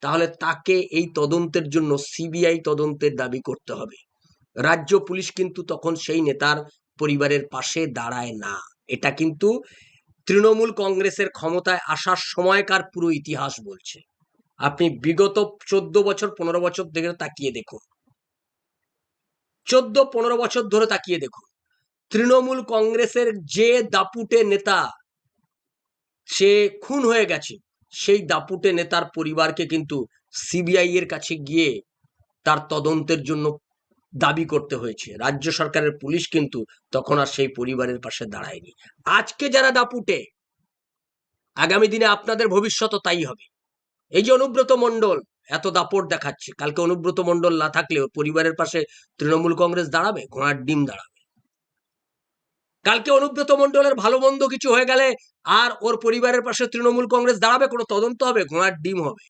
তাহলে তাকে এই তদন্তের জন্য সিবিআই তদন্তের দাবি করতে হবে। রাজ্য পুলিশ কিন্তু তখন সেই নেতার পরিবারের পাশে দাঁড়ায় না। এটা কিন্তু তৃণমূল কংগ্রেসের ক্ষমতায় আসার সময়কার পুরো ইতিহাস বলছে। আপনি বিগত 14 বছর 15 বছর ধরে তাকিয়ে দেখুন, 14-15 বছর ধরে তাকিয়ে দেখুন, তৃণমূল কংগ্রেসের যে দাপুটে নেতা সে খুন হয়ে গেছে, সেই দাপুটে নেতার পরিবারকে কিন্তু সিবিআই এর কাছে গিয়ে তার তদন্তের জন্য দাবি করতে হয়েছে। রাজ্য সরকারের পুলিশ কিন্তু তখন আর সেই পরিবারের পাশে দাঁড়ায়নি। আজকে যারা দাপুটে, আগামী দিনে আপনাদের ভবিষ্যৎও তাই হবে। এই যে অনুব্রত মণ্ডল এত দাপট দেখাচ্ছে, কালকে অনুব্রত মণ্ডল না থাকলে ওর পরিবারের পাশে তৃণমূল কংগ্রেস দাঁড়াবে? ঘোড়ার ডিম দাঁড়াবে। কালকে অনুব্রত মণ্ডলের ভালো মন্দ কিছু হয়ে গেলে আর ওর পরিবারের পাশে তৃণমূল কংগ্রেস দাঁড়াবে? কোনো তদন্ত হবে? ঘোড়ার ডিম হবে।